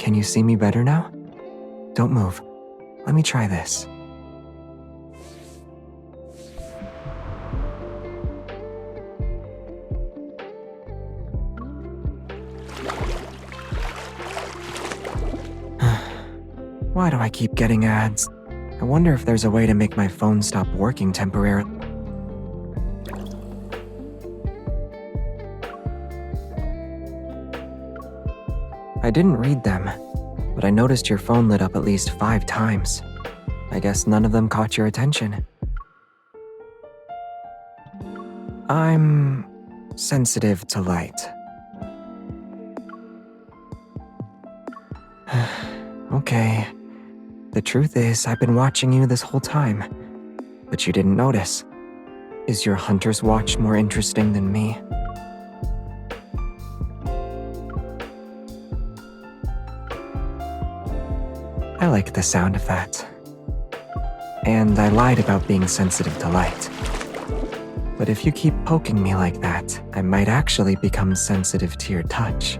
Can you see me better now? Don't move. Let me try this. Why do I keep getting ads? I wonder if there's a way to make my phone stop working temporarily. I didn't read them, but I noticed your phone lit up at least 5 times. I guess none of them caught your attention. I'm sensitive to light. Okay. The truth is, I've been watching you this whole time, but you didn't notice. Is your hunter's watch more interesting than me? I like the sound of that. And I lied about being sensitive to light. But if you keep poking me like that, I might actually become sensitive to your touch.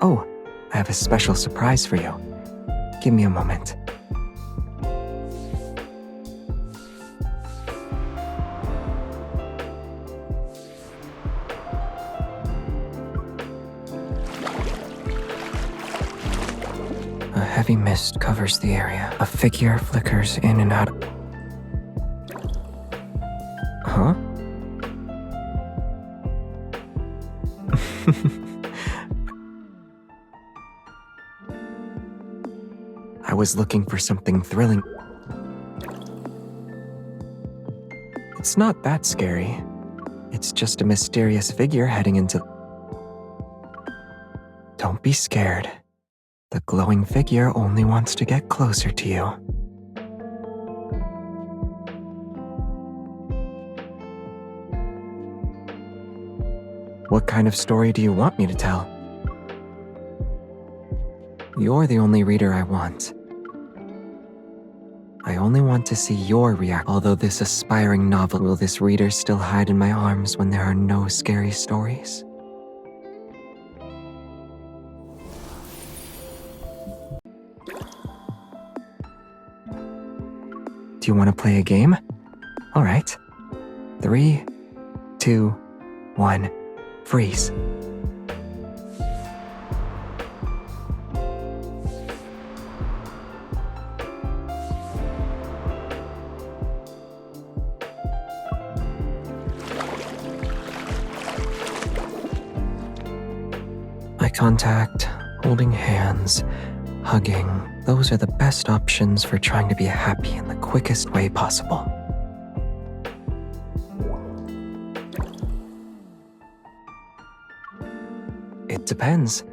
Oh, I have a special surprise for you. Give me a moment. A heavy mist covers the area. A figure flickers in and out. Huh? I was looking for something thrilling. It's not that scary. It's just a mysterious figure heading into... Don't be scared. The glowing figure only wants to get closer to you. What kind of story do you want me to tell? You're the only reader I want. I only want to see your reaction. Although this aspiring novel, will this reader still hide in my arms when there are no scary stories? Do you want to play a game? All right. 3, 2, 1, freeze. Eye contact, holding hands, hugging. Those are the best options for trying to be happy in the quickest way possible. It depends.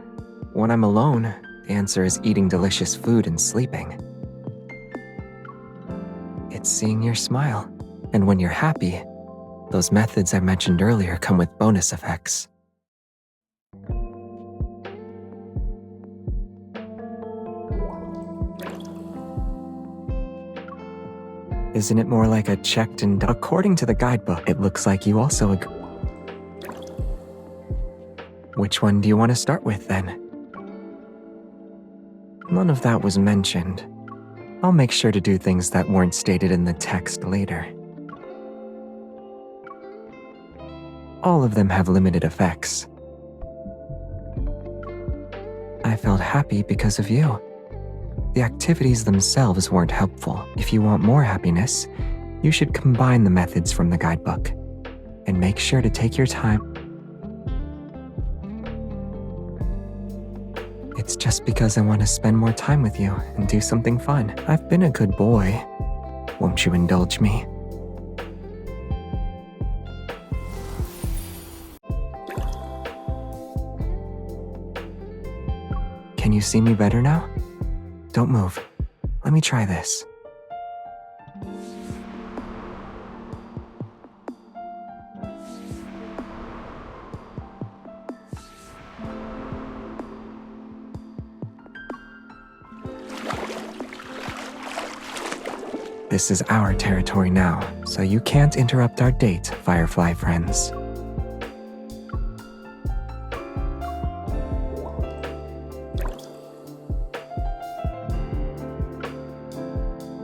When I'm alone, the answer is eating delicious food and sleeping. It's seeing your smile. And when you're happy, those methods I mentioned earlier come with bonus effects. Isn't it more like a checked and... According to the guidebook, it looks like you also agree. Which one do you want to start with, then? None of that was mentioned. I'll make sure to do things that weren't stated in the text later. All of them have limited effects. I felt happy because of you. The activities themselves weren't helpful. If you want more happiness, you should combine the methods from the guidebook. And make sure to take your time. It's just because I want to spend more time with you and do something fun. I've been a good boy. Won't you indulge me? Can you see me better now? Don't move. Let me try this. This is our territory now, so you can't interrupt our date, Firefly friends.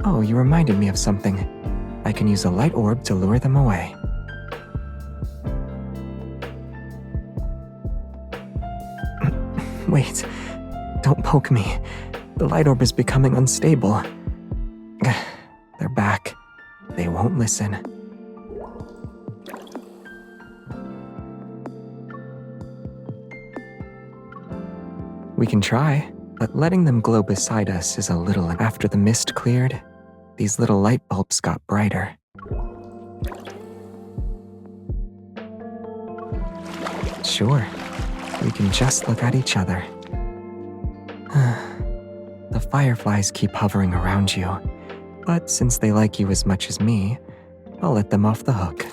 Oh, you reminded me of something. I can use a light orb to lure them away. Wait, don't poke me. The light orb is becoming unstable. They're back. They won't listen. We can try, but letting them glow beside us is a little. After the mist cleared, these little light bulbs got brighter. Sure, we can just look at each other. The fireflies keep hovering around you, but since they like you as much as me, I'll let them off the hook.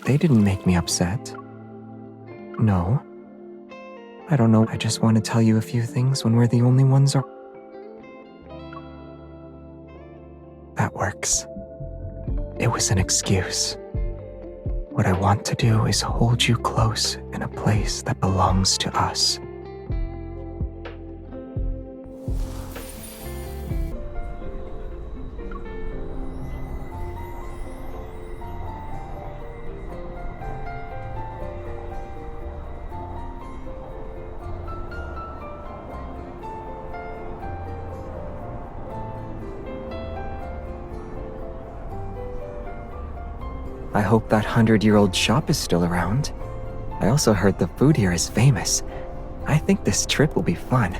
They didn't make me upset. No. I don't know, I just want to tell you a few things when we're the only ones around. That works. It was an excuse. What I want to do is hold you close in a place that belongs to us. I hope that 100-year-old shop is still around. I also heard the food here is famous. I think this trip will be fun.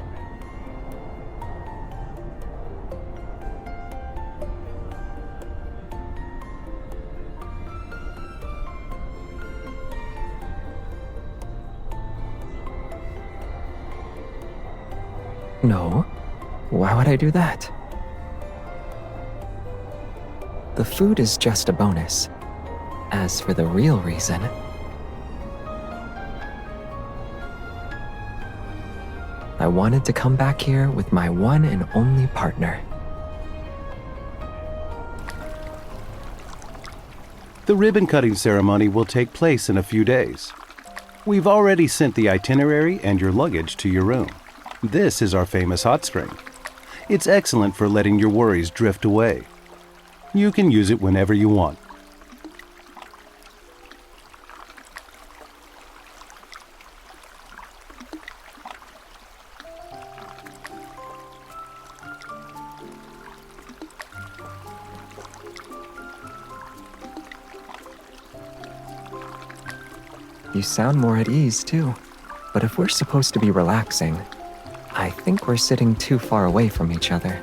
No, why would I do that? The food is just a bonus. As for the real reason, I wanted to come back here with my one and only partner. The ribbon-cutting ceremony will take place in a few days. We've already sent the itinerary and your luggage to your room. This is our famous hot spring. It's excellent for letting your worries drift away. You can use it whenever you want. You sound more at ease, too. But if we're supposed to be relaxing, I think we're sitting too far away from each other.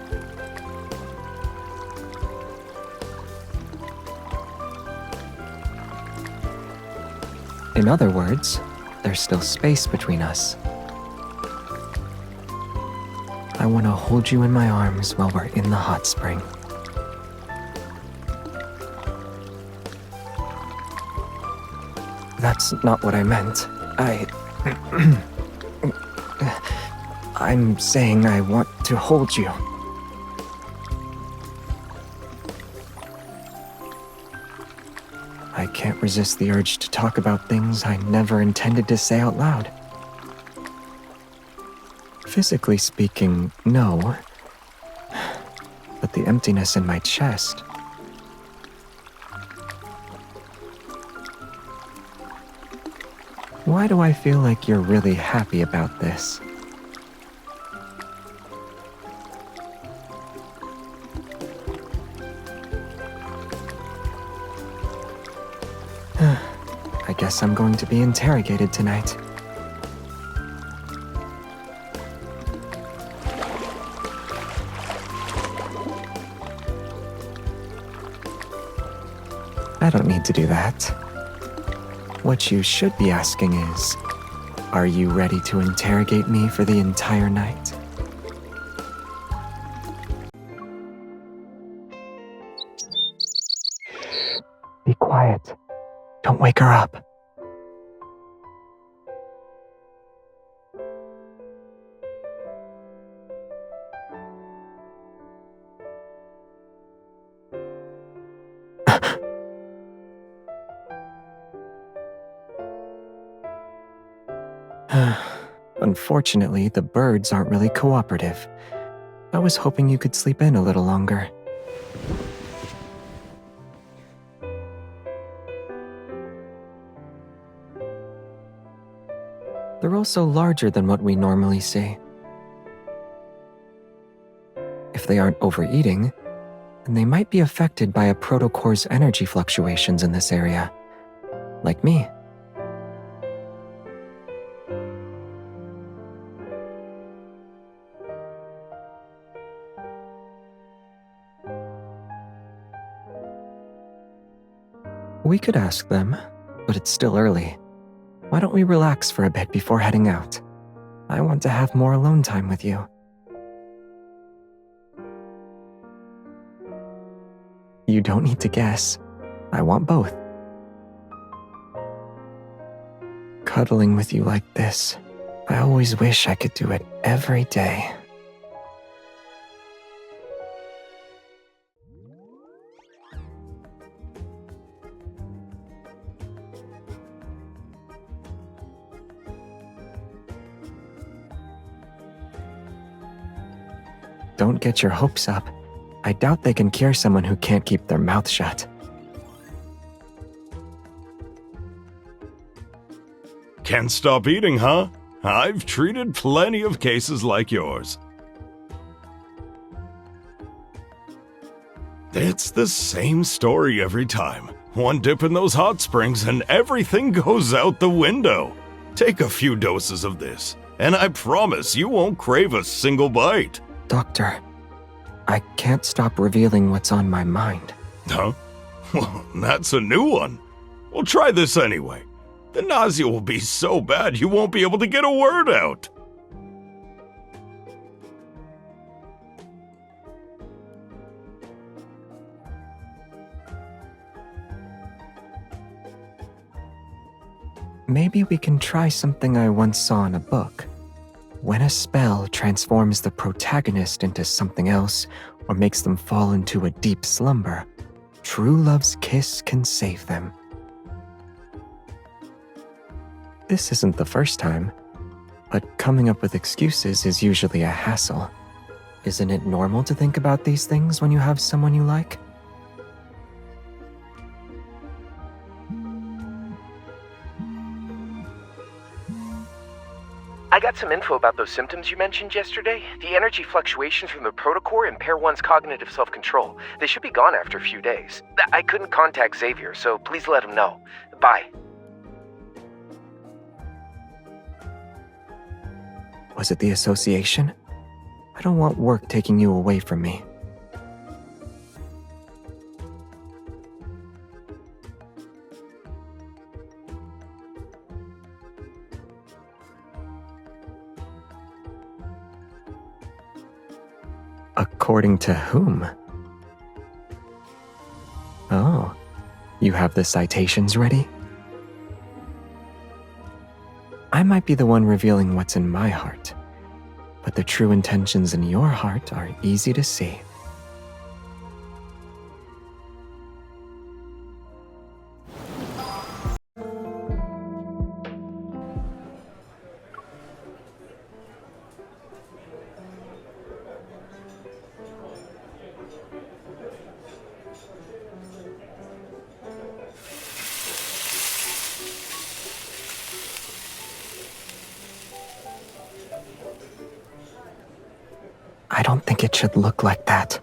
In other words, there's still space between us. I want to hold you in my arms while we're in the hot spring. That's not what I meant. I'm saying I want to hold you. I can't resist the urge to talk about things I never intended to say out loud. Physically speaking, no. But the emptiness in my chest. Why do I feel like you're really happy about this? I guess I'm going to be interrogated tonight. I don't need to do that. What you should be asking is, are you ready to interrogate me for the entire night? Be quiet. Don't wake her up. Unfortunately, the birds aren't really cooperative. I was hoping you could sleep in a little longer. They're also larger than what we normally see. If they aren't overeating, then they might be affected by a protocore's energy fluctuations in this area, like me. We could ask them, but it's still early. Why don't we relax for a bit before heading out? I want to have more alone time with you. You don't need to guess. I want both. Cuddling with you like this, I always wish I could do it every day. Don't get your hopes up. I doubt they can cure someone who can't keep their mouth shut. Can't stop eating, huh? I've treated plenty of cases like yours. It's the same story every time. One dip in those hot springs and everything goes out the window. Take a few doses of this, and I promise you won't crave a single bite. Doctor, I can't stop revealing what's on my mind. Huh? Well, that's a new one. Well, try this anyway. The nausea will be so bad you won't be able to get a word out. Maybe we can try something I once saw in a book. When a spell transforms the protagonist into something else or makes them fall into a deep slumber, true love's kiss can save them. This isn't the first time, but coming up with excuses is usually a hassle. Isn't it normal to think about these things when you have someone you like? I got some info about those symptoms you mentioned yesterday. The energy fluctuations from the protocore impair one's cognitive self-control. They should be gone after a few days. I couldn't contact Xavier, so please let him know. Bye. Was it the association? I don't want work taking you away from me. According to whom? Oh, you have the citations ready? I might be the one revealing what's in my heart, but the true intentions in your heart are easy to see. I don't think it should look like that.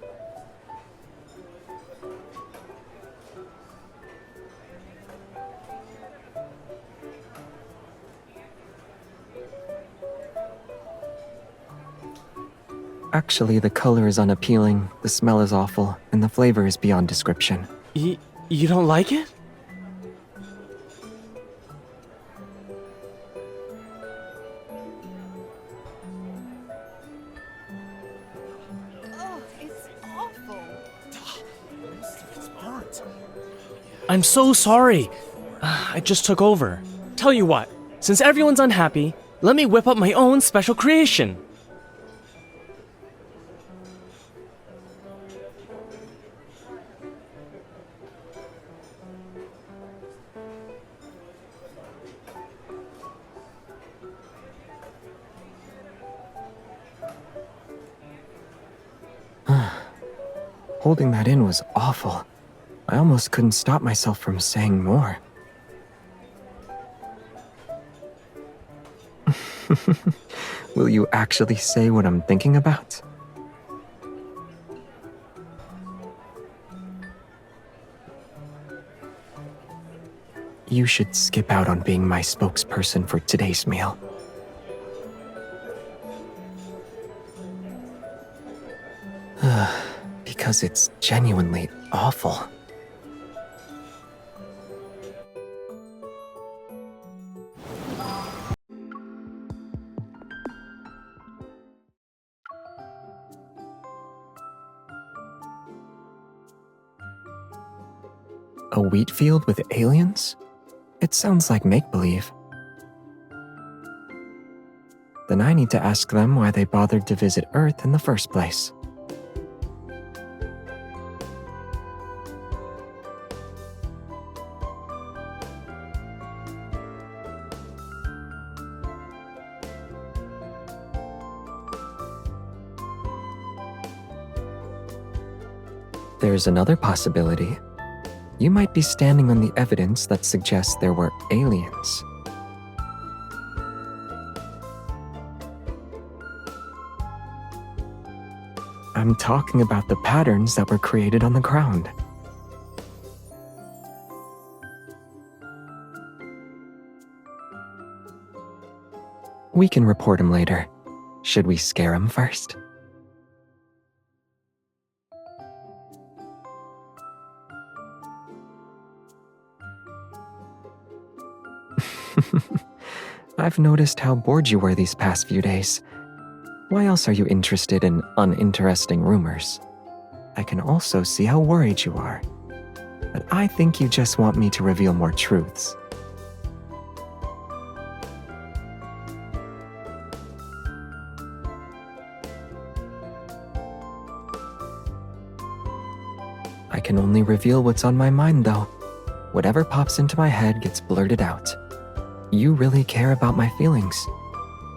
Actually, the color is unappealing, the smell is awful, and the flavor is beyond description. You don't like it? Oh, it's awful. I'm so sorry. I just took over. Tell you what, since everyone's unhappy, let me whip up my own special creation. Holding that in was awful. I almost couldn't stop myself from saying more. Will you actually say what I'm thinking about? You should skip out on being my spokesperson for today's meal. Because it's genuinely awful. A wheat field with aliens? It sounds like make-believe. Then I need to ask them why they bothered to visit Earth in the first place. There's another possibility. You might be standing on the evidence that suggests there were aliens. I'm talking about the patterns that were created on the ground. We can report him later. Should we scare him first? I've noticed how bored you were these past few days. Why else are you interested in uninteresting rumors? I can also see how worried you are. But I think you just want me to reveal more truths. I can only reveal what's on my mind, though. Whatever pops into my head gets blurted out. You really care about my feelings.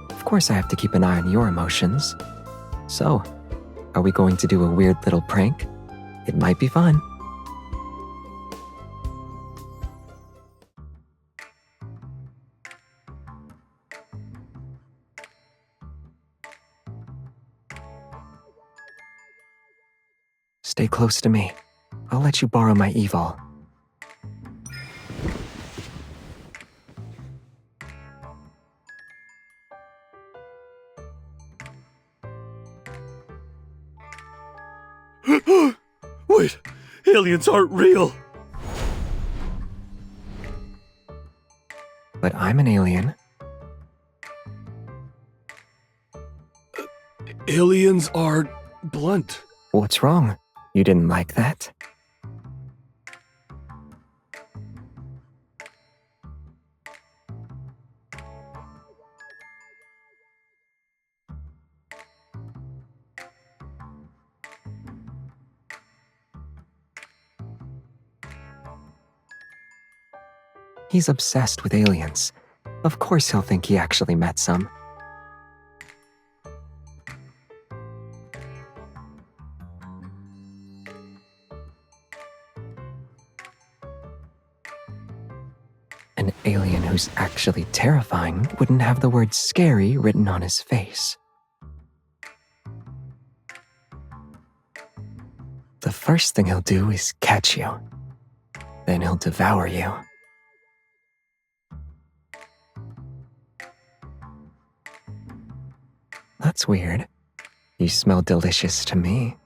Of course I have to keep an eye on your emotions. So, are we going to do a weird little prank? It might be fun. Stay close to me. I'll let you borrow my evil. Wait, aliens aren't real. But I'm an alien. Aliens are blunt. What's wrong? You didn't like that? He's obsessed with aliens. Of course he'll think he actually met some. An alien who's actually terrifying wouldn't have the word scary written on his face. The first thing he'll do is catch you. Then he'll devour you. That's weird. You smell delicious to me.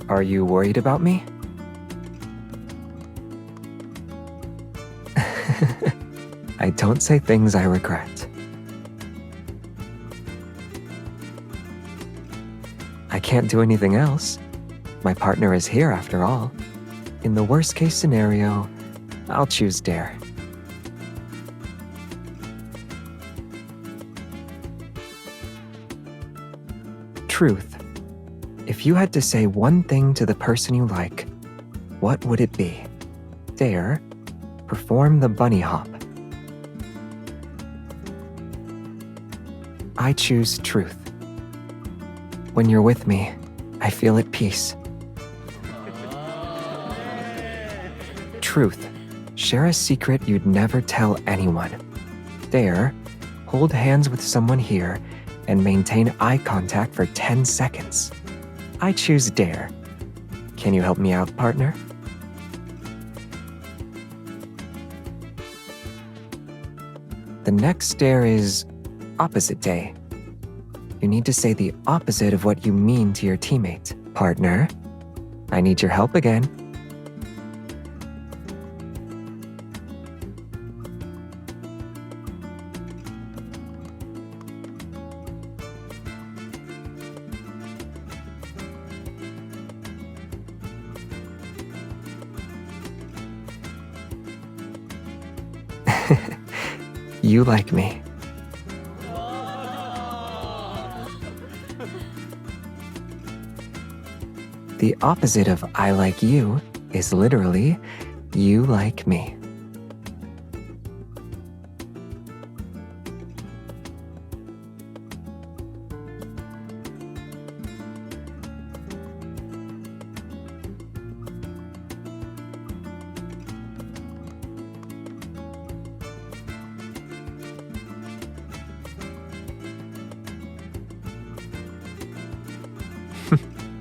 Are you worried about me? I don't say things I regret. I can't do anything else. My partner is here after all. In the worst case scenario, I'll choose dare. Truth. If you had to say one thing to the person you like, what would it be? Dare. Perform the bunny hop. I choose truth. When you're with me, I feel at peace. Truth. Share a secret you'd never tell anyone. Dare. Hold hands with someone here and maintain eye contact for 10 seconds. I choose dare. Can you help me out, partner? The next dare is opposite day. You need to say the opposite of what you mean to your teammate. Partner, I need your help again. You like me. The opposite of I like you is literally you like me.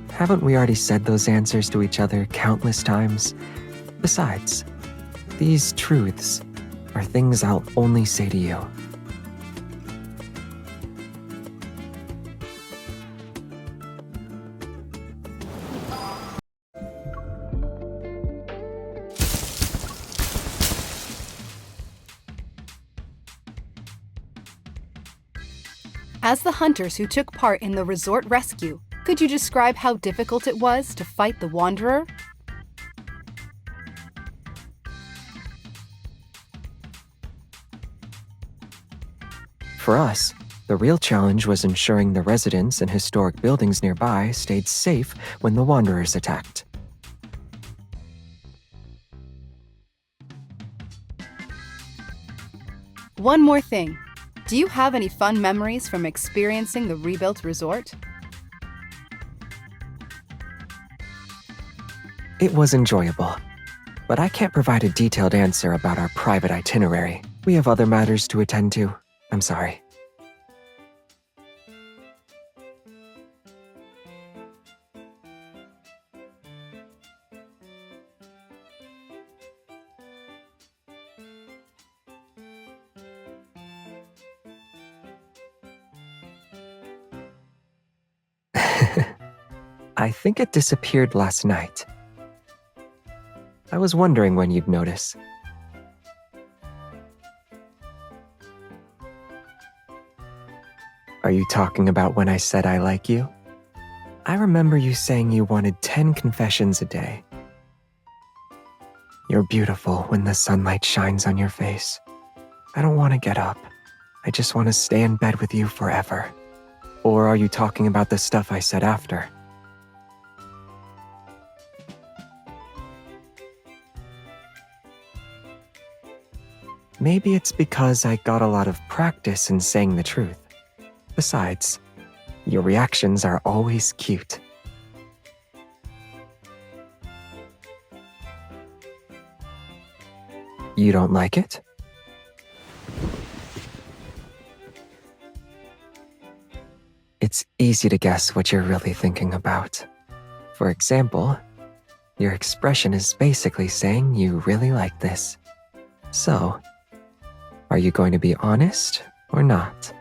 Haven't we already said those answers to each other countless times? Besides, these truths are things I'll only say to you. As the hunters who took part in the resort rescue, could you describe how difficult it was to fight the Wanderer? For us, the real challenge was ensuring the residents and historic buildings nearby stayed safe when the Wanderers attacked. One more thing. Do you have any fun memories from experiencing the rebuilt resort? It was enjoyable, but I can't provide a detailed answer about our private itinerary. We have other matters to attend to. I'm sorry. I think it disappeared last night. I was wondering when you'd notice. Are you talking about when I said I like you? I remember you saying you wanted 10 confessions a day. You're beautiful when the sunlight shines on your face. I don't want to get up. I just want to stay in bed with you forever. Or are you talking about the stuff I said after? Maybe it's because I got a lot of practice in saying the truth. Besides, your reactions are always cute. You don't like it? It's easy to guess what you're really thinking about. For example, your expression is basically saying you really like this. So, are you going to be honest or not?